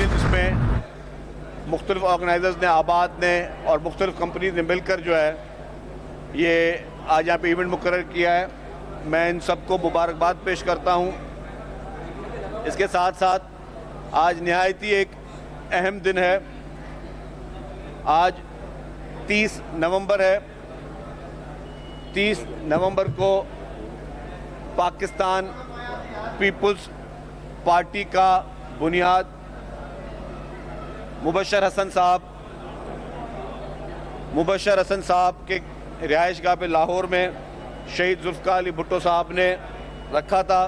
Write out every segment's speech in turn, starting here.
जिसमें मुख्तलिफ ऑर्गेनाइजर्स ने, आबाद ने और मुख्तलिफ कंपनीज ने मिलकर जो है ये आज यहाँ पे इवेंट मुकर्रर किया है। मैं इन सबको मुबारकबाद पेश करता हूँ। इसके साथ साथ आज निहायती एक अहम दिन है। आज 30 नवंबर है। 30 नवंबर को पाकिस्तान पीपल्स पार्टी का बुनियाद मुबशर हसन साहब के रिहाइशगाह पे लाहौर में शहीद जुल्फ़िकार अली भुट्टो साहब ने रखा था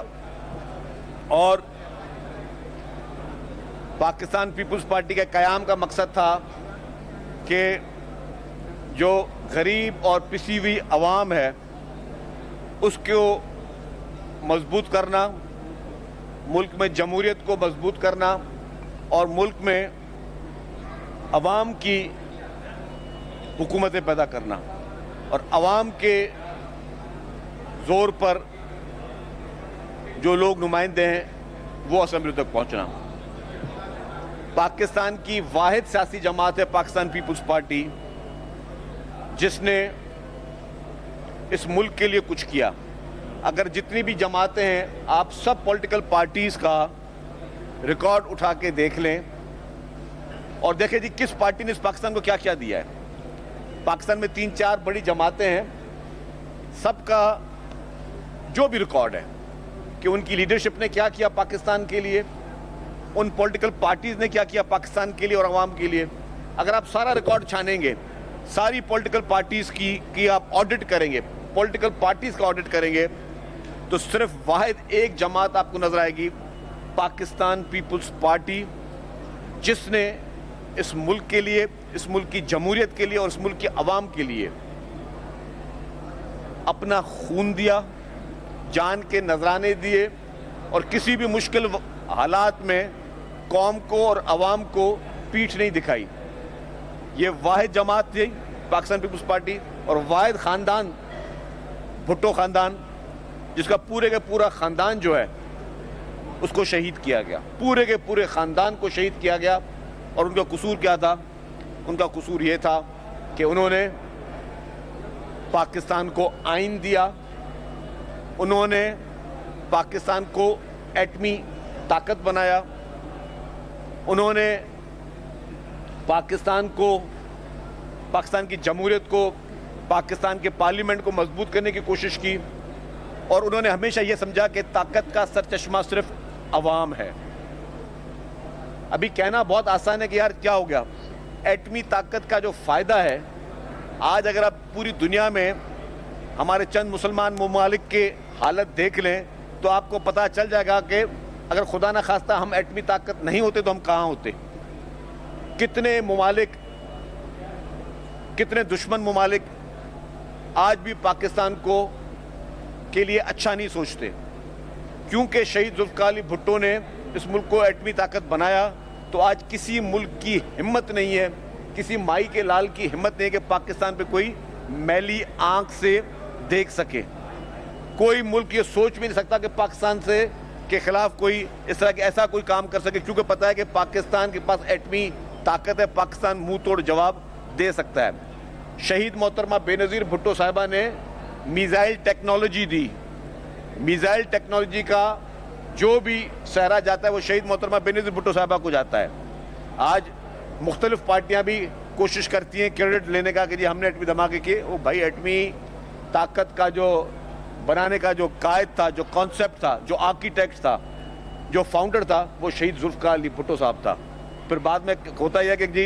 और पाकिस्तान पीपल्स पार्टी के क़याम का मकसद था कि जो गरीब और पिसी हुई अवाम है उसको मजबूत करना, मुल्क में जमहूरियत को मजबूत करना और मुल्क में अवाम की हुकूमतें पैदा करना और अवाम के ज़ोर पर जो लोग नुमाइंदे हैं वो असेंबली तक पहुंचना। पाकिस्तान की वाहिद सियासी जमात है पाकिस्तान पीपल्स पार्टी जिसने इस मुल्क के लिए कुछ किया। अगर जितनी भी जमातें हैं, आप सब पॉलिटिकल पार्टीज़ का रिकॉर्ड उठा के देख लें और देखें जी किस पार्टी ने इस पाकिस्तान को क्या क्या दिया है। पाकिस्तान में 3-4 बड़ी जमातें हैं, सबका जो भी रिकॉर्ड है कि उनकी लीडरशिप ने क्या किया पाकिस्तान के लिए, उन पॉलिटिकल पार्टीज़ ने क्या किया पाकिस्तान के लिए और अवाम के लिए। अगर आप सारा रिकॉर्ड छानेंगे, सारी पॉलिटिकल पार्टीज़ की आप ऑडिट करेंगे, पॉलिटिकल पार्टीज़ का ऑडिट करेंगे, तो सिर्फ वाहिद एक जमात आपको नजर आएगी, पाकिस्तान पीपल्स पार्टी, जिसने इस मुल्क के लिए, इस मुल्क की जमहूरियत के लिए और इस मुल्क की अवाम के लिए अपना खून दिया, जान के नजराने दिए और किसी भी मुश्किल हालात में कौम को और अवाम को पीठ नहीं दिखाई। ये वाहिद जमात थी पाकिस्तान पीपल्स पार्टी और वाहिद ख़ानदान भुट्टो ख़ानदान, जिसका पूरे के पूरा ख़ानदान जो है उसको शहीद किया गया, पूरे के पूरे ख़ानदान को शहीद किया गया। और उनका कसूर क्या था? उनका कसूर ये था कि उन्होंने पाकिस्तान को आइन दिया, उन्होंने पाकिस्तान को एटमी ताकत बनाया, उन्होंने पाकिस्तान की जमहूरियत को, पाकिस्तान के पार्लियामेंट को मजबूत करने की कोशिश की और उन्होंने हमेशा यह समझा कि ताकत का सरचश्मा सिर्फ अवाम है। अभी कहना बहुत आसान है कि यार क्या हो गया, एटमी ताकत का जो फ़ायदा है, आज अगर आप पूरी दुनिया में हमारे चंद मुसलमान ममालिक के हालत देख लें तो आपको पता चल जाएगा कि अगर खुदा न खास्ता हम एटमी ताकत नहीं होते तो हम कहाँ होते। कितने ममालिक, कितने दुश्मन ममालिक आज भी पाकिस्तान को के लिए अच्छा नहीं सोचते। क्योंकि शहीद जुल्फ़िकार अली भुट्टो ने इस मुल्क को एटमी ताकत बनाया तो आज किसी मुल्क की हिम्मत नहीं है, किसी माई के लाल की हिम्मत नहीं है कि पाकिस्तान पे कोई मैली आंख से देख सके। कोई मुल्क ये सोच भी नहीं सकता कि पाकिस्तान से के खिलाफ कोई इस तरह के ऐसा कोई काम कर सके, क्योंकि पता है कि पाकिस्तान के पास एटमी ताकत है, पाकिस्तान मुंह तोड़ जवाब दे सकता है। शहीद मोहतरमा बेनज़ीर भुट्टो साहिबा ने मिसाइल टेक्नोलॉजी दी। मिसाइल टेक्नोलॉजी का जो भी सहरा जाता है वो शहीद मोहतरमा बेनज़ीर भुट्टो साहिबा को जाता है। आज मुख्तलिफ पार्टियां भी कोशिश करती हैं क्रेडिट लेने का कि जी हमने एटमी धमाके किए। वो भाई एटमी ताकत का जो बनाने का जो कायद था, जो कॉन्सेप्ट था, जो आर्किटेक्ट था, जो फाउंडर था, वो शहीद जुल्फ़िकार अली भुट्टो साहब था। फिर बाद में होता यह कि जी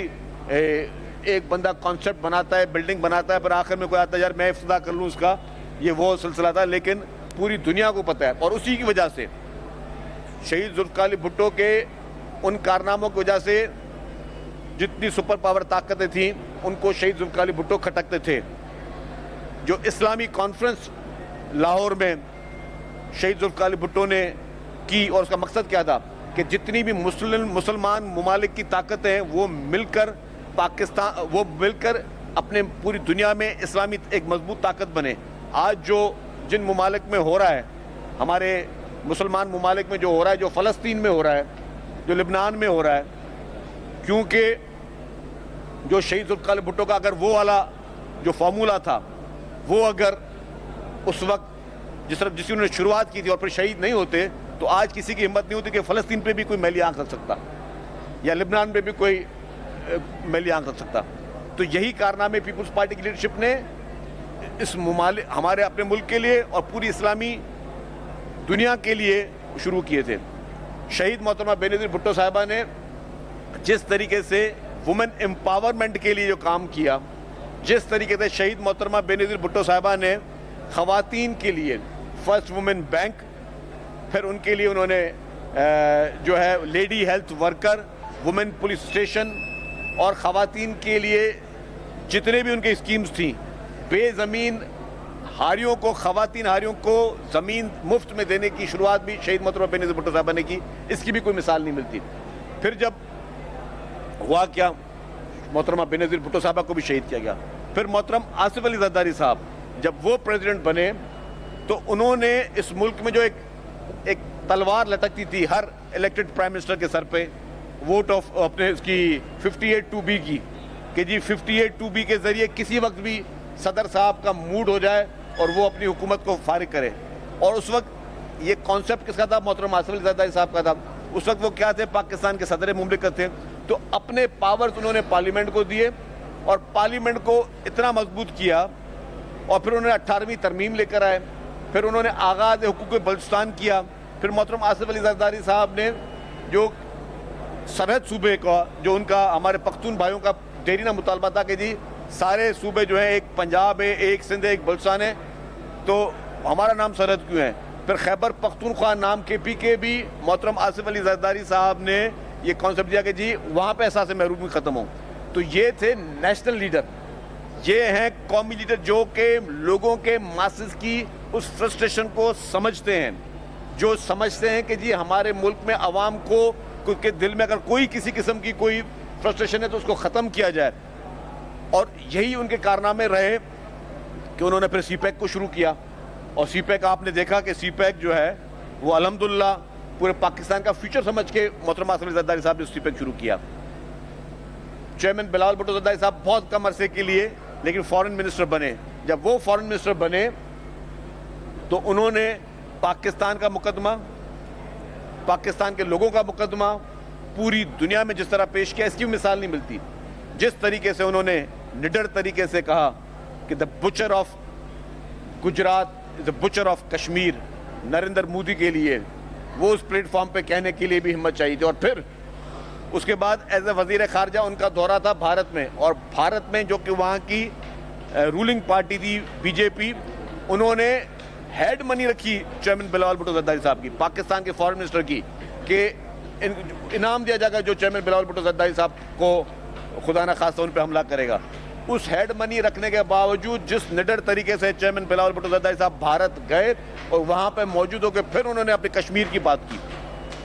एक बंदा कॉन्सेप्ट बनाता है, बिल्डिंग बनाता है, फिर आखिर में कोई आता है यार मैं इफ्तिताह कर लूँ उसका, ये वो सिलसिला था। लेकिन पूरी दुनिया को पता है और उसी की वजह से शहीद जुल्फ़िकार अली भुट्टो के उन कारनामों की वजह से जितनी सुपर पावर ताकतें थीं उनको शहीद जुल्फ़िकार अली भुट्टो खटकते थे। जो इस्लामी कॉन्फ्रेंस लाहौर में शहीद जुल्फ़िकार अली भुट्टो ने की और उसका मकसद क्या था कि जितनी भी मुसलमान ममालिक की ताकतें हैं वो मिलकर अपने पूरी दुनिया में इस्लामी एक मजबूत ताकत बने। आज जो जिन ममालिक में हो रहा है, हमारे मुसलमान ममालिक में जो हो रहा है, जो फ़लस्तीन में हो रहा है, जो लिबनान में हो रहा है, क्योंकि जो शहीद जुल्फ़िकार अली भुट्टो का अगर वो वाला जो फार्मूला था वो अगर उस वक्त जिस उन्होंने शुरुआत की थी और फिर शहीद नहीं होते तो आज किसी की हिम्मत नहीं होती कि फ़लस्तीन पे भी कोई मैली आंख रख सकता या लिबनान पे भी कोई मैली आंख रख सकता। तो यही कारनामे पीपल्स पार्टी की लीडरशिप ने इस हमारे अपने मुल्क के लिए और पूरी इस्लामी दुनिया के लिए शुरू किए थे। शहीद मोहतरमा बेनज़ीर भुट्टो साहिबा ने जिस तरीके से वुमेन एम्पावरमेंट के लिए जो काम किया, जिस तरीके से शहीद मोहतरमा बेनज़ीर भुट्टो साहिबा ने ख़वातीन के लिए फर्स्ट वुमेन बैंक, फिर उनके लिए उन्होंने जो है lady health worker, women police station और ख़वातीन के लिए जितने भी उनके स्कीम्स थी, बेज़मीन हारियों को, ख़वातीन हारियों को ज़मीन मुफ्त में देने की शुरुआत भी शहीद मोहतरमा बेनज़ीर भुट्टो साहिबा ने की। इसकी भी कोई मिसाल नहीं मिलती। फिर जब हुआ क्या, मोहतरमा बेनज़ीर भुट्टो साहिबा को भी शहीद किया गया। फिर मोहतरम आसिफ अली ज़रदारी साहब जब वो प्रेसिडेंट बने तो उन्होंने इस मुल्क में जो एक तलवार लटकती थी हर इलेक्टेड प्राइम मिनिस्टर के सर पे, वोट ऑफ अपने उसकी 58(2)B की, कि जी 58(2)B के ज़रिए किसी वक्त भी सदर साहब का मूड हो जाए और वो अपनी हुकूमत को फारिग करे। और उस वक्त ये कॉन्सेप्ट किसका था? मोहतरम आसिफ अली ज़रदारी साहब का था। उस वक्त वो क्या थे? पाकिस्तान के सदर मुमलिकत थे। तो अपने पावर्स उन्होंने पार्लियामेंट को दिए और पार्लियामेंट को इतना मजबूत किया और फिर उन्होंने 18वीं तरमीम लेकर आए, फिर उन्होंने आगाज़ हुकूक बलूचिस्तान किया। फिर मोहतरम आसिफ अली ज़रदारी साहब ने जो सरहद सूबे का जो उनका हमारे पख्तून भाइयों का देरीना मुतालबा था कि जी सारे सूबे जो हैं, एक पंजाब है, एक सिंध है, एक बलूचिस्तान है, तो हमारा नाम सरहद क्यों है? फिर खैबर पख्तूनख्वा नाम के पी के भी मोहतरम आसिफ अली ज़रदारी साहब ने ये कॉन्सेप्ट दिया कि जी वहाँ पे एहसास महरूमी ख़त्म हो। तो ये थे नेशनल लीडर, ये हैं कौमी लीडर जो कि लोगों के मासेस की उस फ्रस्ट्रेशन को समझते हैं, जो समझते हैं कि जी हमारे मुल्क में आवाम को के दिल में अगर कोई किसी किस्म की कोई फ्रस्ट्रेशन है तो उसको ख़त्म किया जाए। और यही उनके कारनामे रहे कि उन्होंने फिर सीपैक को शुरू किया। और सीपैक आपने देखा कि सीपैक जो है वो अल्हम्दुलिल्लाह पूरे पाकिस्तान का फ्यूचर समझ के मोहतरमा आसिफ अली ज़रदारी साहब ने सीपैक शुरू किया। चेयरमैन बिलावल भुट्टो ज़रदारी साहब बहुत कम अरसे के लिए लेकिन फॉरेन मिनिस्टर बने। जब वो फॉरेन मिनिस्टर बने तो उन्होंने पाकिस्तान का मुकदमा, पाकिस्तान के लोगों का मुकदमा पूरी दुनिया में जिस तरह पेश किया, इसकी मिसाल नहीं मिलती। जिस तरीके से उन्होंने निडर तरीके से कहा कि the butcher of Gujarat is the butcher of Kashmir, Narendra Modi के लिए वो उस प्लेटफॉर्म पे कहने के लिए भी हिम्मत चाहिए थी। और फिर उसके बाद एज ए वजीर खारजा उनका दौरा था भारत में, और भारत में जो कि वहाँ की रूलिंग पार्टी थी बीजेपी, उन्होंने हेड मनी रखी चेयरमैन बिलावल भुट्टो ज़रदारी साहब की, पाकिस्तान के फॉरेन मिनिस्टर की, कि इनाम दिया जाएगा जो चेयरमैन बिलावल भुट्टो ज़रदारी साहब को खुदा न खास्ता उन पर हमला करेगा। उस हेड मनी रखने के बावजूद जिस निडर तरीके से चेयरमैन बिलावल भुट्टो ज़रदारी साहब भारत गए और वहाँ पर मौजूद होकर फिर उन्होंने अपने कश्मीर की बात की,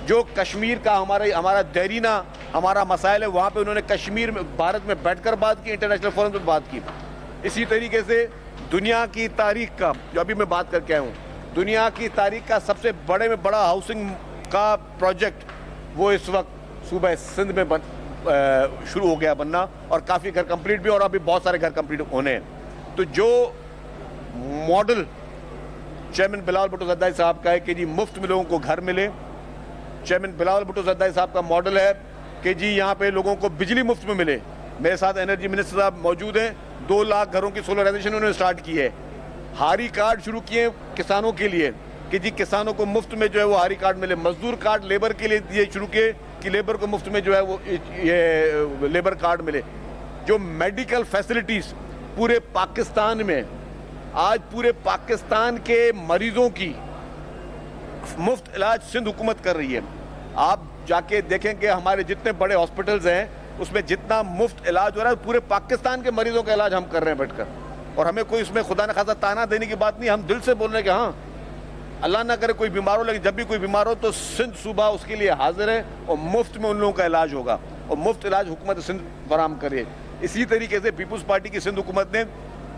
जो कश्मीर का हमारा देरीना हमारा मसाइल है, वहाँ पे उन्होंने कश्मीर में भारत में बैठकर बात की, इंटरनेशनल फोरम पर बात की। इसी तरीके से दुनिया की तारीख का, जो अभी मैं बात करके आया हूँ, दुनिया की तारीख का सबसे बड़े में बड़ा हाउसिंग का प्रोजेक्ट वो इस वक्त सूबा सिंध में शुरू हो गया बनना, और काफ़ी घर कंप्लीट भी, और अभी बहुत सारे घर कंप्लीट होने हैं। तो जो मॉडल चेयरमैन बिलावल भुट्टो ज़रदारी साहब का है कि जी मुफ्त में लोगों को घर मिले, चेयरमैन बिलावल भुट्टो ज़रदारी साहब का मॉडल है कि जी यहाँ पे लोगों को बिजली मुफ्त में मिले। मेरे साथ एनर्जी मिनिस्टर साहब मौजूद हैं, 2 लाख घरों की सोलराइजेशन उन्होंने स्टार्ट की है। हारी कार्ड शुरू किए किसानों के लिए कि जी किसानों को मुफ्त में जो है वो हारी कार्ड मिले। मजदूर कार्ड लेबर के लिए ये शुरू किए कि लेबर को मुफ्त में जो है वो ये लेबर कार्ड मिले। जो मेडिकल फैसिलिटीज़ पूरे पाकिस्तान में, आज पूरे पाकिस्तान के मरीजों की मुफ्त इलाज सिंध हुकूमत कर रही है। आप जाके देखें कि हमारे जितने बड़े हॉस्पिटल्स हैं उसमें जितना मुफ्त इलाज हो रहा है, पूरे पाकिस्तान के मरीजों का इलाज हम कर रहे हैं बैठकर। और हमें कोई इसमें खुदा न खासा ताना देने की बात नहीं, हम दिल से बोल रहे हैं कि हाँ अल्लाह ना करे कोई बीमार हो, लेकिन जब भी कोई बीमार हो तो सिंध सूबा उसके लिए हाजिर है और मुफ्त में उन लोगों का इलाज होगा, और मुफ्त इलाज हुकूमत सिंध फराम करे। इसी तरीके से पीपल्स पार्टी की सिंध हुकूमत ने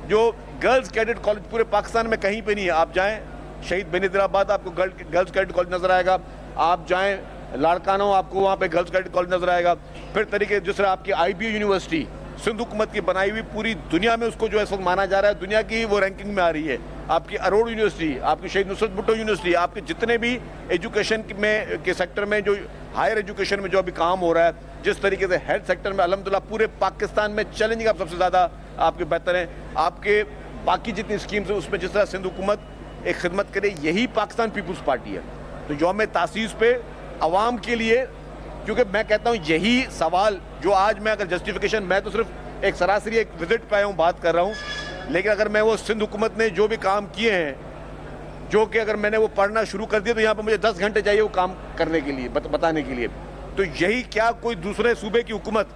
जो गर्ल्स कैडेट कॉलेज पूरे पाकिस्तान में कहीं पे नहीं है, आप जाएँ शहीद बेनज़ीराबाद आपको गर्ल्स कैडेट कॉलेज नजर आएगा, आप जाएँ लाड़कानो आपको वहाँ पे गर्ल्स कैडेट कॉलेज नजर आएगा, फिर तरीके जिस तरह आपकी IBA यूनिवर्सिटी सिंध हुकूमत की बनाई हुई, पूरी दुनिया में उसको जो है इस वक्त माना जा रहा है, दुनिया की वो रैंकिंग में आ रही है। आपकी अरोड़ यूनिवर्सिटी, आपकी शहीद नुसरत भुट्टो यूनिवर्सिटी, आपके जितने भी एजुकेशन में के सेक्टर में जो हायर एजुकेशन में जो अभी काम हो रहा है, जिस तरीके से हेल्थ सेक्टर में अल्हम्दुलिल्लाह पूरे पाकिस्तान में चैलेंजिंग आप सबसे ज़्यादा आपके बेहतर हैं। आपके बाकी जितनी स्कीम्स हैं उसमें जिस तरह सिंध हुकूमत एक खिदमत करे, यही पाकिस्तान पीपुल्स पार्टी है। तो यौम तासीस पे अवाम के लिए, क्योंकि मैं कहता हूँ यही सवाल जो आज मैं अगर जस्टिफिकेशन, मैं तो सिर्फ एक सरासरी एक विजिट पे आया हूँ, बात कर रहा हूँ, लेकिन अगर मैं वो सिंध हुकूमत ने जो भी काम किए हैं, जो कि अगर मैंने वो पढ़ना शुरू कर दिया तो यहाँ पर मुझे 10 घंटे चाहिए वो काम करने के लिए, बताने के लिए। तो यही क्या कोई दूसरे सूबे की हुकूमत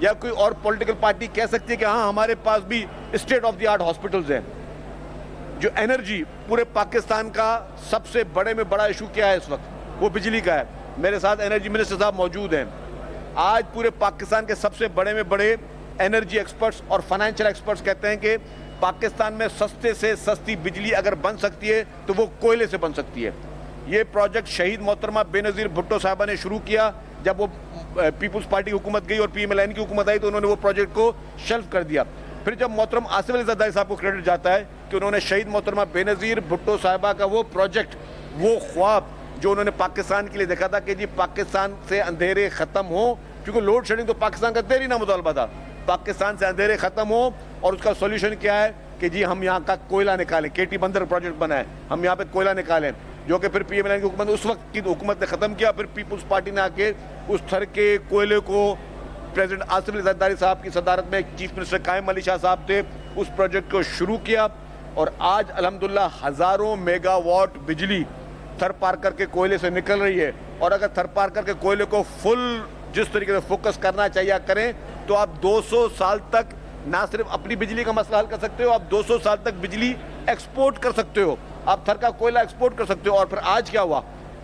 या कोई और पॉलिटिकल पार्टी कह सकती है कि हाँ हमारे पास भी state of the art hospitals हैं? जो एनर्जी पूरे पाकिस्तान का सबसे बड़े में बड़ा इशू क्या है इस वक्त, वो बिजली का है। मेरे साथ एनर्जी मिनिस्टर साहब मौजूद हैं। आज पूरे पाकिस्तान के सबसे बड़े में बड़े एनर्जी एक्सपर्ट्स और फाइनेंशियल एक्सपर्ट्स कहते हैं कि पाकिस्तान में सस्ते से सस्ती बिजली अगर बन सकती है तो वो कोयले से बन सकती है। ये प्रोजेक्ट शहीद मोहतरमा बेनज़ीर भुट्टो साहबा ने शुरू किया। जब वो पीपुल्स पार्टी की हुकूमत गई और PMLN की हुकूमत आई तो उन्होंने वो प्रोजेक्ट को शेल्फ कर दिया। फिर जब मोहतरम आसिफ अली जरदारी साहब को क्रेडिट जाता है कि उन्होंने शहीद मोहतरमा बेनज़ीर भुट्टो साहबा का वो प्रोजेक्ट, वो ख्वाब जो उन्होंने पाकिस्तान के लिए देखा था कि जी पाकिस्तान से अंधेरे ख़त्म हो, क्योंकि लोड शेडिंग तो पाकिस्तान का देरी ना मुतालबा था, पाकिस्तान से अंधेरे ख़त्म हो। और उसका सोल्यूशन क्या है कि जी हम यहाँ का कोयला निकालें। KT बंदर प्रोजेक्ट बना है, हम यहाँ पे कोयला निकालें, जो कि फिर PMLN की हुकूमत, उस वक्त की हुकूमत ने ख़त्म किया। फिर पीपुल्स पार्टी ने आके उस थर के कोयले को प्रेसिडेंट आसिफ अली जरदारी साहब की सदारत में चीफ मिनिस्टर कायम अली शाह साहब थे, उस प्रोजेक्ट को शुरू किया। और आज अल्हम्दुलिल्लाह हज़ारों मेगावाट बिजली थर पार करके कोयले से निकल रही है। और अगर थर पार करके कोयले को फुल जिस तरीके से फोकस करना चाहिए करें तो आप 200 साल तक ना सिर्फ अपनी बिजली का मसला हल कर सकते हो, आप 200 साल तक बिजली एक्सपोर्ट कर सकते हो, आप थर का कोयला एक्सपोर्ट कर सकते हो। और फिर आज क्या हुआ,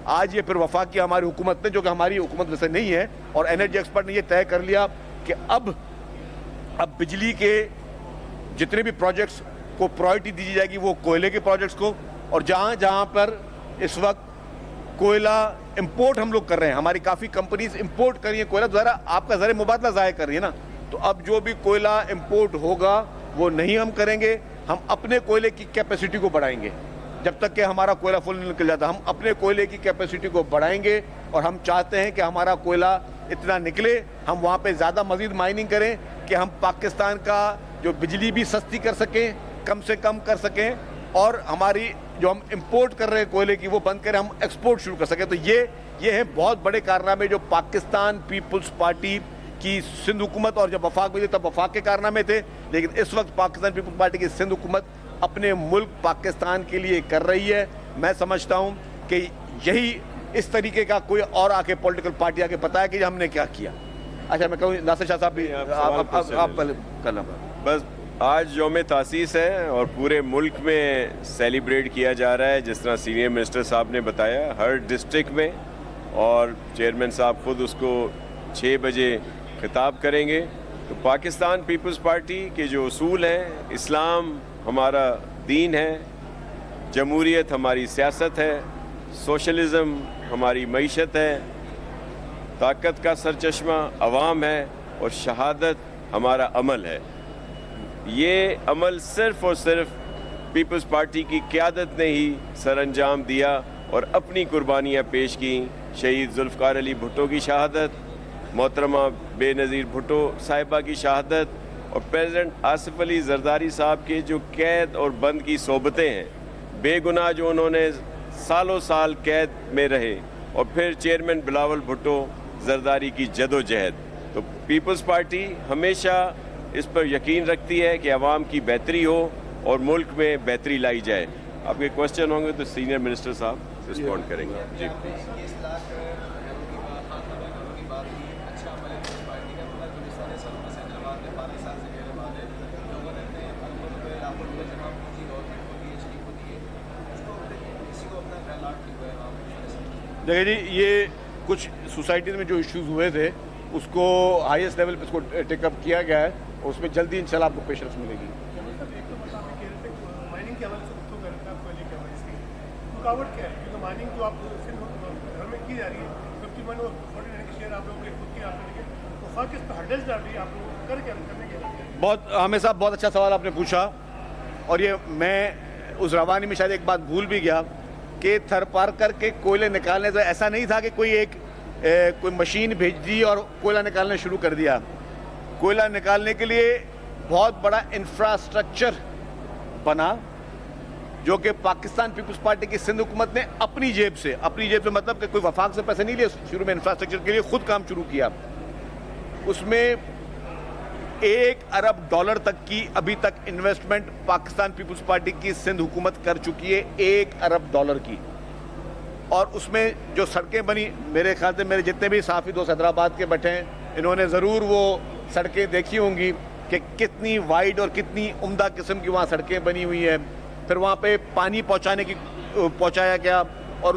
आज ये फिर वफाक की हमारी हुकूमत ने, जो कि हमारी हुकूमत वैसे नहीं है, और एनर्जी एक्सपर्ट ने ये तय कर लिया कि अब बिजली के जितने भी प्रोजेक्ट्स को प्रायोरिटी दी जाएगी वो कोयले के प्रोजेक्ट्स को। और जहाँ जहाँ पर इस वक्त कोयला इंपोर्ट हम लोग कर रहे हैं, हमारी काफ़ी कंपनीज इंपोर्ट कर रही हैं कोयला, ज़रा आपका ज़रा मुबादला ज़ाया कर रही है ना, तो अब जो भी कोयला इंपोर्ट होगा वो नहीं हम करेंगे, हम अपने कोयले की कैपेसिटी को बढ़ाएंगे। जब तक कि हमारा कोयला फुल निकल जाता हम अपने कोयले की कैपेसिटी को बढ़ाएंगे। और हम चाहते हैं कि हमारा कोयला इतना निकले, हम वहाँ पे ज़्यादा मज़ीद माइनिंग करें कि हम पाकिस्तान का जो बिजली भी सस्ती कर सकें, कम से कम कर सकें, और हमारी जो हम इंपोर्ट कर रहे हैं कोयले की वो बंद करें, हम एक्सपोर्ट शुरू कर सकें। तो ये है बहुत बड़े कारनामे जो पाकिस्तान पीपुल्स पार्टी की सिंध हुकूमत, और जब वफाक में थे तब वफाक के कारनामे थे, लेकिन इस वक्त पाकिस्तान पीपुल्स पार्टी की सिंध हुकूमत अपने मुल्क पाकिस्तान के लिए कर रही है। मैं समझता हूँ कि यही इस तरीके का कोई और आके पॉलिटिकल पार्टी आके बताया कि हमने क्या किया। अच्छा मैं कहूँ नासिर शाह साहब भी आप पहले करना। बस आज यौम तासीस है और पूरे मुल्क में सेलिब्रेट किया जा रहा है, जिस तरह सीनियर मिनिस्टर साहब ने बताया, हर डिस्ट्रिक्ट में, और चेयरमैन साहब खुद उसको 6 बजे खिताब करेंगे। तो पाकिस्तान पीपल्स पार्टी के जो उसूल हैं, इस्लाम हमारा दीन है, जमहूरियत हमारी सियासत है, सोशलिज़म हमारी मईशत है, ताकत का सरचश्मा अवाम है, और शहादत हमारा अमल है। ये अमल सिर्फ़ और सिर्फ पीपल्स पार्टी की क़यादत ने ही सरअंजाम दिया और अपनी कुर्बानियाँ पेश की। शहीद जुल्फ़कार अली भुट्टो की शहादत, मोहतरमा बेनज़ीर भुट्टो साहिबा की शहादत, और प्रेसिडेंट आसिफ अली जरदारी साहब के जो कैद और बंद की सोबतें हैं, बेगुनाह जो उन्होंने सालों साल कैद में रहे, और फिर चेयरमैन बिलावल भुट्टो जरदारी की जदोजहद। तो पीपल्स पार्टी हमेशा इस पर यकीन रखती है कि आवाम की बेहतरी हो और मुल्क में बेहतरी लाई जाए। आपके क्वेश्चन होंगे तो सीनियर मिनिस्टर साहब रिस्पॉन्ड करेंगे। जी प्लीज़। देखिए जी, ये कुछ सोसाइटीज़ में जो इश्यूज़ हुए थे उसको हाईएस्ट लेवल पे इसको टेकअप किया गया है, और उसमें जल्दी इंशाल्लाह आपको पेशेंस मिलेगी। माइनिंग के हवाले से रुकावट क्या है, क्योंकि माइनिंग जो आप घर में की जा रही है, 51 और 49 के शेयर आप लोगों के खुद के आपने, तो वफाक इस पर हर्डल्स डाल रही है, आप लोग करने के लिए। बहुत आमिर साहब, बहुत अच्छा सवाल आपने पूछा, और ये मैं उस रवानी में शायद एक बात भूल भी गया कि थर पार करके कोयले निकालने से ऐसा नहीं था कि कोई मशीन भेज दी और कोयला निकालना शुरू कर दिया। कोयला निकालने के लिए बहुत बड़ा इंफ्रास्ट्रक्चर बना, जो कि पाकिस्तान पीपल्स पार्टी की सिंध हुकूमत ने अपनी जेब से मतलब कि कोई वफाक से पैसे नहीं लिए, शुरू में इंफ्रास्ट्रक्चर के लिए खुद काम शुरू किया। उसमें $1 अरब तक की अभी तक इन्वेस्टमेंट पाकिस्तान पीपल्स पार्टी की सिंध हुकूमत कर चुकी है, $1 अरब की। और उसमें जो सड़कें बनी, मेरे ख्याल से मेरे जितने भी साथी दोस्त हैदराबाद के बैठे हैं, इन्होंने ज़रूर वो सड़कें देखी होंगी कि कितनी वाइड और कितनी उम्दा किस्म की वहाँ सड़कें बनी हुई हैं। फिर वहाँ पे पानी पहुँचाया गया, और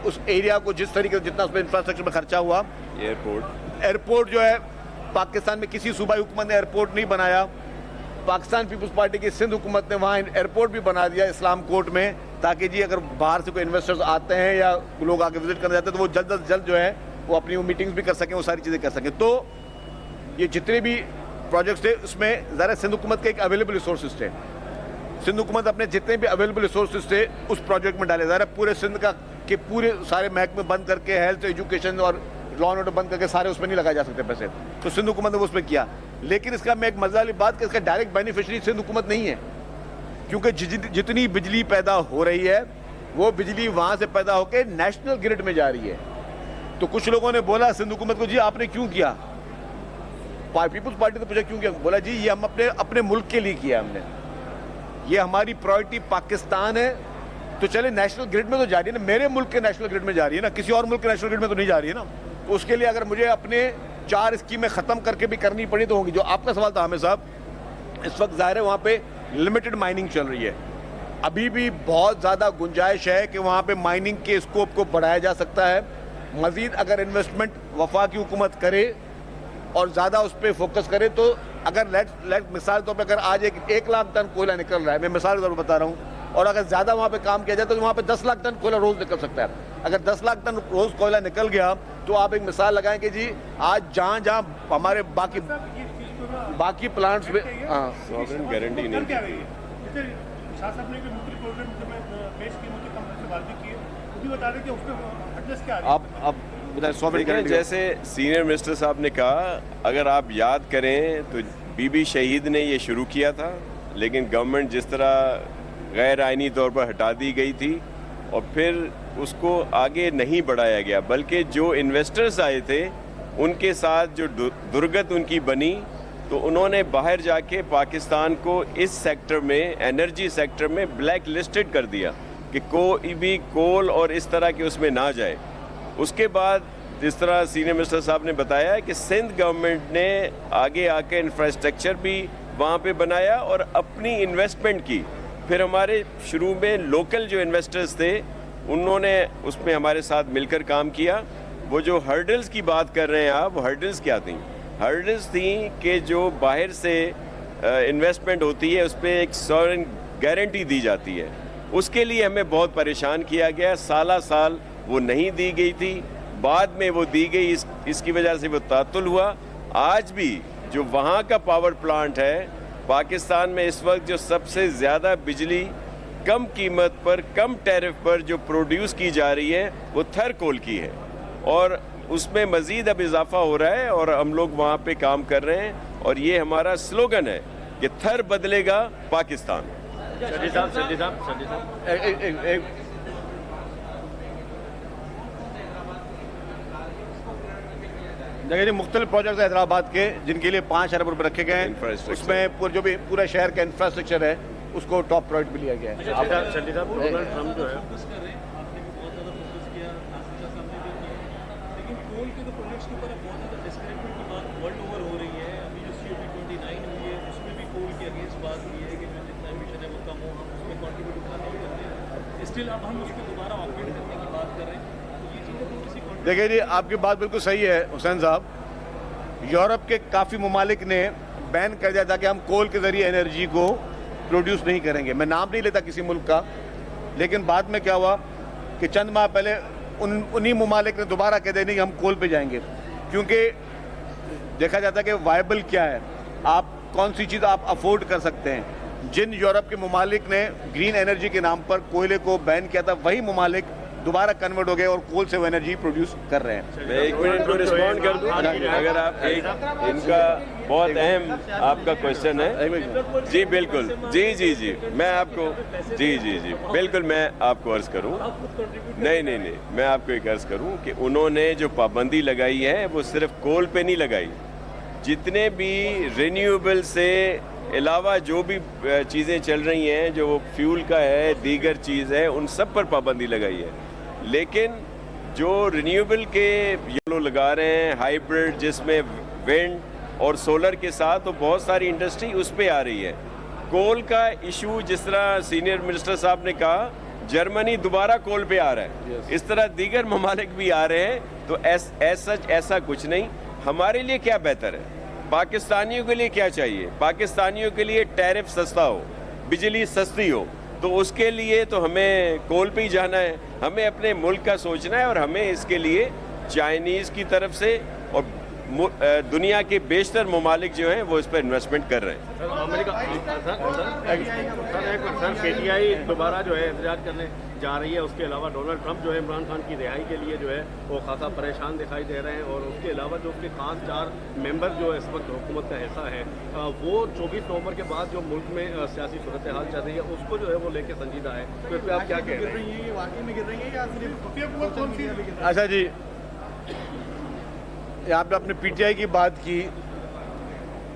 उस एरिया को जिस तरीके से जितना उस पर इंफ्रास्ट्रक्चर में खर्चा हुआ। एयरपोर्ट जो है, पाकिस्तान में किसी सूबाई हुकूमत ने एयरपोर्ट नहीं बनाया, पाकिस्तान पीपल्स पार्टी की सिंध हुकूमत ने वहाँ एयरपोर्ट भी बना दिया इस्लाम कोर्ट में, ताकि जी अगर बाहर से कोई इन्वेस्टर्स आते हैं या लोग आके विजिट करने जाते हैं तो वो जल्द से जल्द जो है वो अपनी वो मीटिंग्स भी कर सकें, वो सारी चीज़ें कर सकें। तो ये जितने भी प्रोजेक्ट्स थे उसमें ज़रा सिंध हुकूमत के एक अवेलेबल रिसोर्सेज थे, सिंध हुकूमत अपने जितने भी अवेलेबल रिसोर्सेज थे उस प्रोजेक्ट में डाले। ज़रा पूरे सिंध का के पूरे सारे महकमे बंद करके, हेल्थ, एजुकेशन और लॉ एंड ऑर्डर बंद करके सारे उसमें नहीं लगाए जा सकते पैसे, तो सिंध हुकूमत ने वो उसमें किया। लेकिन इसका मैं एक मज़े वाली बात कि इसका डायरेक्ट बेनिफिशरी सिंध हुकूमत नहीं है, क्योंकि जितनी बिजली पैदा हो रही है वो बिजली वहाँ से पैदा होकर नेशनल ग्रिड में जा रही है। तो कुछ लोगों ने बोला सिंध हुकूमत को, जी आपने क्यों किया? पीपल्स पार्टी ने पूछा क्यों किया? बोला जी ये हम अपने मुल्क के लिए किया हमने, ये हमारी प्रायोरिटी पाकिस्तान है, तो चले नेशनल ग्रिड में तो जा रही है ना, मेरे मुल्क के नेशनल ग्रिड में जा रही है ना, किसी और मुल्क के नेशनल ग्रिड में तो नहीं जा रही है ना। तो उसके लिए अगर मुझे अपने 4 स्कीमें ख़त्म करके भी करनी पड़ी तो होंगी। जो आपका सवाल था आमिर साहब, इस वक्त ज़ाहिर है वहाँ पे लिमिटेड माइनिंग चल रही है, अभी भी बहुत ज़्यादा गुंजाइश है कि वहाँ पे माइनिंग के स्कोप को बढ़ाया जा सकता है। मज़ीद अगर इन्वेस्टमेंट वफाकी हुकूमत करे और ज़्यादा उस पर फोकस करे, तो अगर लेट मिसाल तौर पर अगर आज 1 लाख टन कोयला निकल रहा है, मैं मिसाल के तौर पर बता रहा हूँ, और अगर ज़्यादा वहाँ पे काम किया जाए तो वहाँ पे 10 लाख टन कोयला रोज़ निकल सकता है। अगर 10 लाख टन रोज़ कोयला निकल गया तो आप एक मिसाल लगाएं कि जी आज जहाँ हमारे बाकी प्लांट्स में गारंटी नहीं क्या रही है। जैसे शाह साहब ने जो न्यूक्लियर प्रोग्राम जो मैं पेश की, मुझे कम से बात की है, वो भी बता रहे कि उसके एड्रेस क्या है। आप बताएं, जैसे सीनियर मिनिस्टर साहब ने कहा, अगर आप याद करें तो बीबी शहीद ने ये शुरू किया था, लेकिन गवर्नमेंट जिस तरह गैर आइनी तौर पर हटा दी गई थी और फिर उसको आगे नहीं बढ़ाया गया, बल्कि जो इन्वेस्टर्स आए थे उनके साथ जो दुर्गत उनकी बनी, तो उन्होंने बाहर जाके पाकिस्तान को इस सेक्टर में, एनर्जी सेक्टर में ब्लैक लिस्टेड कर दिया कि कोई भी कोल और इस तरह के उसमें ना जाए। उसके बाद जिस तरह सीनियर मिनिस्टर साहब ने बताया कि सिंध गवर्नमेंट ने आगे आके इंफ्रास्ट्रक्चर भी वहाँ पे बनाया और अपनी इन्वेस्टमेंट की। फिर हमारे शुरू में लोकल जो इन्वेस्टर्स थे उन्होंने उसमें हमारे साथ मिलकर काम किया। वो जो हर्डल्स की बात कर रहे हैं आप, वो हर्डल्स क्या थी? हर्डल्स थी कि जो बाहर से इन्वेस्टमेंट होती है उस पर एक सॉवरेन गारंटी दी जाती है, उसके लिए हमें बहुत परेशान किया गया, साल वो नहीं दी गई थी, बाद में वो दी गई, इसकी वजह से वो तातुल हुआ। आज भी जो वहाँ का पावर प्लांट है, पाकिस्तान में इस वक्त जो सबसे ज़्यादा बिजली कम कीमत पर, कम टैरिफ पर जो प्रोड्यूस की जा रही है वो थर कोल की है, और उसमें मज़ीद अब इजाफा हो रहा है और हम लोग वहाँ पे काम कर रहे हैं, और ये हमारा स्लोगन है कि थर बदलेगा पाकिस्तान। देखिए जी, मुख्तलिफ प्रोजेक्ट हैदराबाद के जिनके लिए 5 अरब रुपये रखे गए हैं, उसमें जो भी पूरा शहर का इंफ्रास्ट्रक्चर है उसको टॉप प्रायोरिटी भी लिया गया है। डोनाल्ड ट्रम्प जो है देखिए जी, आपकी बात बिल्कुल सही है हुसैन साहब। यूरोप के काफ़ी ममालिक ने बैन कर दिया था कि हम कोल के ज़रिए एनर्जी को प्रोड्यूस नहीं करेंगे। मैं नाम नहीं लेता किसी मुल्क का, लेकिन बाद में क्या हुआ कि चंद माह पहले उन्हीं ममालिक ने दोबारा कह दिया कि हम कोल पे जाएंगे, क्योंकि देखा जाता है कि वायबल क्या है, आप कौन सी चीज़ आप अफोर्ड कर सकते हैं। जिन यूरोप के ममालिक ने ग्रीन एनर्जी के नाम पर कोयले को बैन किया था, वही ममालिक दोबारा कन्वर्ट हो गए और कोल से वो एनर्जी प्रोड्यूस कर रहे हैं। मैं 1 मिनट को रिस्पॉन्ड कर दूं, अगर आप एक इनका बहुत अहम आपका क्वेश्चन है। जी बिल्कुल, जी मैं आपको जी बिल्कुल मैं आपको अर्ज करूं, नहीं मैं आपको एक अर्ज करूं कि उन्होंने जो पाबंदी लगाई है वो सिर्फ कोल पे नहीं लगाई, जितने भी रिन्यूएबल से अलावा जो भी चीज़ें चल रही हैं, जो फ्यूल का है, दीगर चीज़ है, उन सब पर पाबंदी लगाई है। लेकिन जो रिन्यूएबल के ये लोग लगा रहे हैं हाइब्रिड, जिसमें विंड और सोलर के साथ, तो बहुत सारी इंडस्ट्री उस पर आ रही है। कोल का इशू, जिस तरह सीनियर मिनिस्टर साहब ने कहा, जर्मनी दोबारा कोल पे आ रहा है, इस तरह दीगर ममालिक भी आ रहे हैं। तो ऐसा कुछ नहीं। हमारे लिए क्या बेहतर है, पाकिस्तानियों के लिए क्या चाहिए? पाकिस्तानियों के लिए टैरिफ सस्ता हो, बिजली सस्ती हो, तो उसके लिए तो हमें कोल पे ही जाना है। हमें अपने मुल्क का सोचना है और हमें इसके लिए चाइनीज़ की तरफ से और दुनिया के बेशतर ममालिक जो हैं वो इस पर इन्वेस्टमेंट कर रहे हैं। सर अमेरिका सर पीटीआई दोबारा जो है एहतजाज करने जा रही है। उसके अलावा डोनाल्ड ट्रंप जो है इमरान खान की रिहाई के लिए जो है वो खासा परेशान दिखाई दे रहे हैं। और उसके अलावा जो उसके खास 4 मेंबर जो इस वक्त हुकूमत का हिस्सा है, वो 24 नवंबर के बाद जो मुल्क में सियासी सूरत हाल चल रही है उसको जो है वो लेके संजीदा है। तो इस पर आप क्या कह रहे हैं? वाकई में गिर रही है या सिर्फ? अच्छा जी, यहाँ पे आपने पीटीआई की बात की,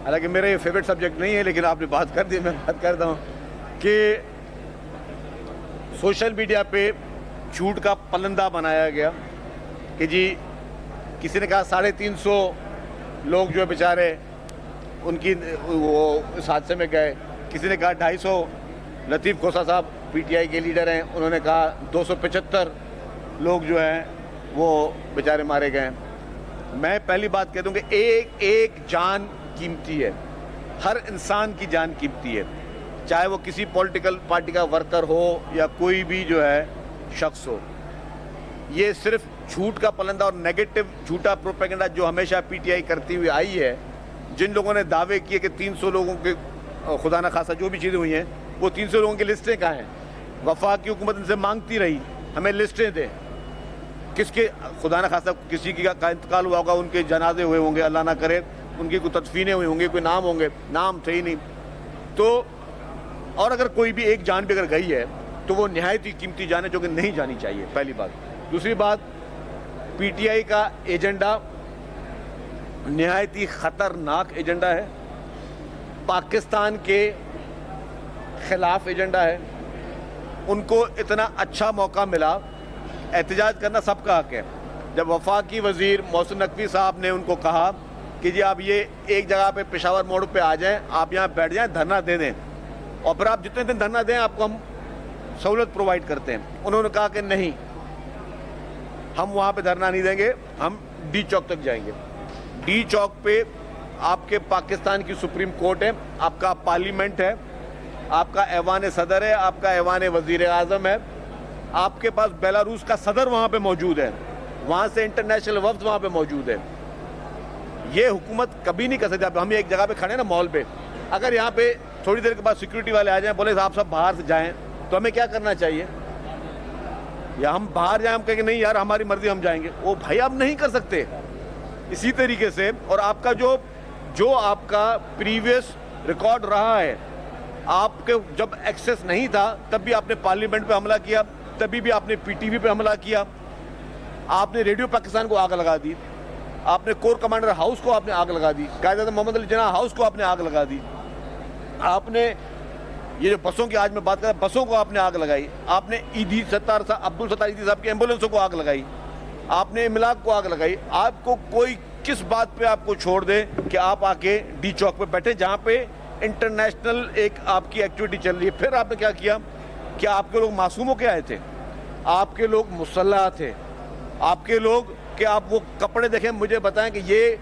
हालांकि मेरा ये फेवरेट सब्जेक्ट नहीं है, लेकिन आपने बात कर दी, मैं बात करता हूँ कि सोशल मीडिया पे झूठ का पलंदा बनाया गया कि जी किसी ने कहा 350 लोग जो है बेचारे उनकी वो इस हादसे में गए, किसी ने कहा 250। लतीफ़ खोसा साहब पीटीआई के लीडर हैं, उन्होंने कहा 275 लोग जो हैं वो बेचारे मारे गए। मैं पहली बात कह दूं कि एक एक जान कीमती है, हर इंसान की जान कीमती है, चाहे वो किसी पॉलिटिकल पार्टी का वर्कर हो या कोई भी जो है शख्स हो। ये सिर्फ झूठ का पलंदा और नेगेटिव झूठा प्रोपेगेंडा जो हमेशा पीटीआई करती हुई आई है। जिन लोगों ने दावे किए कि 300 लोगों के खुदा न खासा जो भी चीज़ें हुई हैं, वो 300 लोगों की लिस्टें कहाँ हैं? वफाक की हुकूमत इनसे मांगती रही हमें लिस्टें दें, किसके खुदा न खासा किसी का इंतकाल हुआ होगा, उनके जनाजे हुए होंगे, अल्लाह ना करे, उनकी कोई तदफीनें हुई होंगी, कोई नाम होंगे, नाम थे ही नहीं। तो और अगर कोई भी एक जान भी अगर गई है तो वो नहायत ही कीमती जान है, जो कि नहीं जानी चाहिए, पहली बात। दूसरी बात, पीटीआई का एजेंडा नहायत ही ख़तरनाक एजेंडा है, पाकिस्तान के ख़िलाफ़ एजेंडा है। उनको इतना अच्छा मौका मिला, एहतजाज करना सबका हक है। जब वफाकी वज़ीर मोहसिन नकवी साहब ने उनको कहा कि जी आप ये एक जगह पे पेशावर मोड़ पे आ जाएं, आप यहाँ बैठ जाएं, धरना दे दें, और फिर आप जितने दिन धरना दें आपको हम सहूलत प्रोवाइड करते हैं। उन्होंने कहा कि नहीं, हम वहाँ पे धरना नहीं देंगे, हम डी चौक तक जाएंगे। डी चौक पे आपके पाकिस्तान की सुप्रीम कोर्ट है, आपका पार्लियामेंट है, आपका ऐवान सदर है, आपका ऐवान वज़ीर आज़म है, आपके पास बेलारूस का सदर वहाँ पे मौजूद है, वहाँ से इंटरनेशनल वफ्द वहाँ पे मौजूद है। ये हुकूमत कभी नहीं कर सकती। हम एक जगह पे खड़े ना मॉल पे, अगर यहाँ पे थोड़ी देर के बाद सिक्योरिटी वाले आ जाएं, बोले आप सब बाहर से जाएं, तो हमें क्या करना चाहिए? या हम बाहर जाएं, हम कहेंगे नहीं यार हमारी मर्जी, हम जाएंगे। वो भाई आप नहीं कर सकते। इसी तरीके से, और आपका जो आपका प्रीवियस रिकॉर्ड रहा है, आपके जब एक्सेस नहीं था तब भी आपने पार्लियामेंट पे हमला किया, तभी भी आपने पीटीवी पे हमला किया, आपने रेडियो पाकिस्तान को आग लगा दी, आपने कोर कमांडर हाउस को आपने आग लगा दी, कायदे मोहम्मद अली जिन्ना हाउस को आपने आग लगा दी, आपने ये जो बसों की आज मैं बात कर रहा, बसों को आपने आग लगाई, आपने अब्दुल सत्तार ईदी साहब की एम्बुलेंसों को आग लगाई, आपने इमलाक को आग लगाई। आपको कोई किस बात पे आपको छोड़ दे कि आप आके डी चौक पे बैठे, जहाँ पे इंटरनेशनल एक आपकी एक्टिविटी चल रही है। फिर आपने क्या किया कि आपके लोग मासूम होके आए थे, आपके लोग मुसल्लह थे, आपके लोग कि आप वो कपड़े देखें, मुझे बताएं कि ये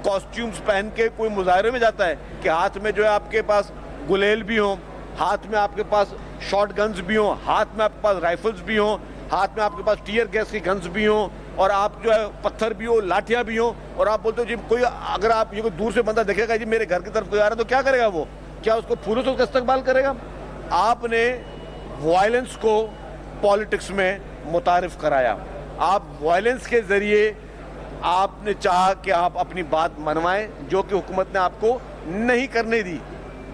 कॉस्ट्यूम्स पहन के कोई मुजाहरे में जाता है कि हाथ में जो है आपके पास गुलेल भी हों, हाथ में आपके पास शॉर्ट गन्स भी हों, हाथ में आपके पास राइफल्स भी हों, हाथ में आपके पास टीयर गैस की गन्स भी हों, और आप जो है पत्थर भी हो, लाठियां भी हो, और आप बोलते हो जी कोई, अगर आप ये कोई दूर से बंदा देखेगा जी मेरे घर की तरफ कोई आ रहा है तो क्या करेगा वो? क्या उसको फूलों से उसका इस्तकबाल करेगा? आपने वायलेंस को पॉलिटिक्स में मुतारिफ कराया। आप वायलेंस के जरिए आपने चाहा कि आप अपनी बात मनवाएं, जो कि हुकूमत ने आपको नहीं करने दी।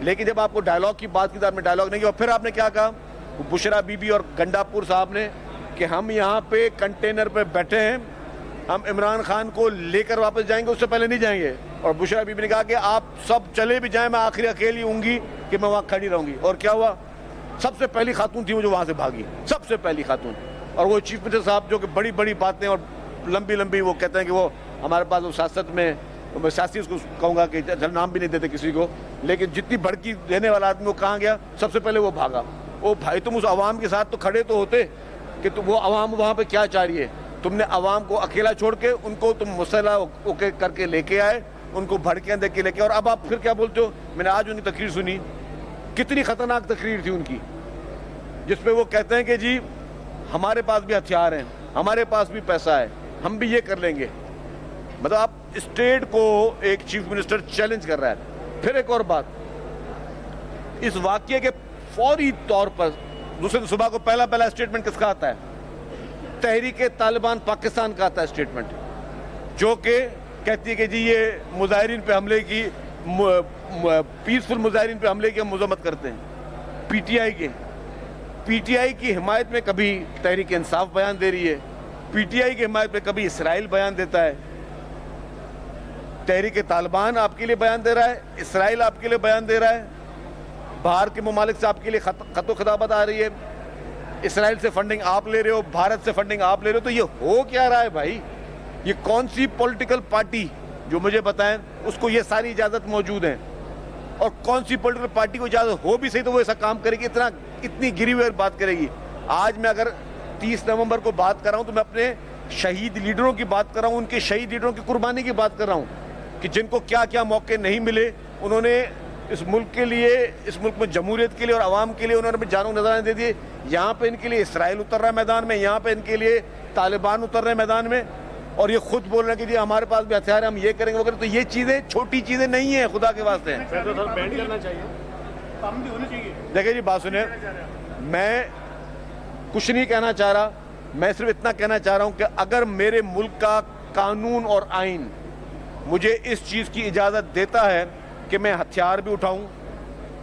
लेकिन जब आपको डायलॉग की बात की तो आपने डायलॉग नहीं किया। और फिर आपने क्या कहा, बुशरा बीबी और गंडापुर साहब ने, कि हम यहाँ पे कंटेनर पे बैठे हैं, हम इमरान खान को लेकर वापस जाएंगे, उससे पहले नहीं जाएंगे। और बुशरा बीबी ने कहा कि आप सब चले भी जाएं, मैं आखिरी अकेली होंगी कि मैं वहाँ खड़ी रहूंगी। और क्या हुआ? सबसे पहली खातून थी वो जो वहाँ से भागी, सबसे पहली खातून। और वो चीफ मिनिस्टर साहब जो कि बड़ी बड़ी बातें और लंबी लंबी, वो कहते हैं कि वो हमारे पास वो सियासत में, मैं सियासी उसको कहूँगा कि नाम भी नहीं देते किसी को, लेकिन जितनी भड़की देने वाला आदमी वो कहाँ गया? सबसे पहले वो भागा। ओ भाई, तुम उस आवाम के साथ तो खड़े तो होते कि तुम, वो आवाम वहाँ पे क्या चाह रही है? तुमने आवाम को अकेला छोड़ के उनको तुम मुसल्ला ओके करके लेके आए, उनको भड़के देख के लेके। और अब आप फिर क्या बोलते हो? मैंने आज उनकी तकरीर सुनी, कितनी खतरनाक तकरीर थी उनकी, जिसपे वो कहते हैं कि जी हमारे पास भी हथियार हैं, हमारे पास भी पैसा है, हम भी ये कर लेंगे। मतलब आप स्टेट को एक चीफ मिनिस्टर चैलेंज कर रहा है। फिर एक और बात, इस वाकये के फौरी तौर पर दूसरे दिन सुबह को पहला स्टेटमेंट किसका आता है? तहरीके तालिबान पाकिस्तान का आता है स्टेटमेंट, जो कि कहती है कि जी ये मुजाहिरीन पे हमले की, पीसफुल मुजाहिरीन पे हमले की हम मजम्मत करते हैं। पीटीआई की हिमायत में कभी तहरीक इंसाफ बयान दे रही है, पीटीआई की हिमायत में कभी इसराइल बयान देता है, तहरीक तालिबान आपके लिए बयान दे रहा है, इसराइल आपके लिए बयान दे रहा है, बाहर के ममालिक से आपके लिए खतो खिताबत आ रही है, इसराइल से फंडिंग आप ले रहे हो, भारत से फंडिंग आप ले रहे हो। तो ये हो क्या रहा है भाई? ये कौन सी पॉलिटिकल पार्टी, जो मुझे बताएं, उसको ये सारी इजाजत मौजूद है? और कौन सी पॉलिटिकल पार्टी को इजाजत हो भी सही तो वो ऐसा काम करेगी, इतनी गिरी हुई बात करेगी? आज मैं अगर 30 नवंबर को बात कर रहा हूं तो मैं अपने शहीद लीडरों की बात कर रहा हूं, उनके शहीद लीडरों की कुर्बानी की बात कर रहा हूं, कि जिनको क्या क्या मौके नहीं मिले, उन्होंने इस मुल्क के लिए, इस मुल्क में जमहूरियत के लिए और आवाम के लिए उन्होंने अपनी जानों नजराने दे दिए। यहाँ पे इनके लिए इसराइल उतर रहा है मैदान में, यहाँ पे इनके लिए तालिबान उतर रहे हैं मैदान में, और ये खुद बोल रहे हैं कि जी हमारे पास भी हथियार है, हम ये करेंगे वो करेंगे। तो ये चीजें छोटी चीजें नहीं है, खुदा के वास्ते। बैन करना चाहिए, पाबंदी होनी चाहिए। देखिए जी, बात सुने, मैं कुछ नहीं कहना चाह रहा, मैं सिर्फ इतना कहना चाह रहा हूं कि अगर मेरे मुल्क का कानून और आइन मुझे इस चीज की इजाजत देता है कि मैं हथियार भी उठाऊं,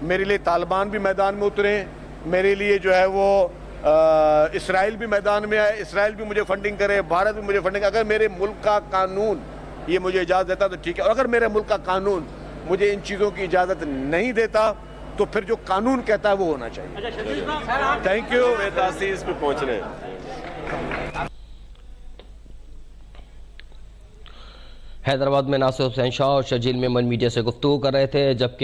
मेरे लिए तालिबान भी मैदान में उतरे, मेरे लिए जो है वो इसराइल भी मैदान में आए, इसराइल भी मुझे फंडिंग करे, भारत भी मुझे फंडिंग, अगर मेरे मुल्क का कानून ये मुझे इजाजत देता तो ठीक है। और अगर मेरे मुल्क का कानून मुझे इन चीज़ों की इजाजत नहीं देता तो फिर जो कानून कहता है वो होना चाहिए। Thank you. तासीस पे पहुंचने हैदराबाद में नासिर हुसैन शाह और शर्जील मेमन मीडिया से गुफ्तगू कर रहे थे, जबकि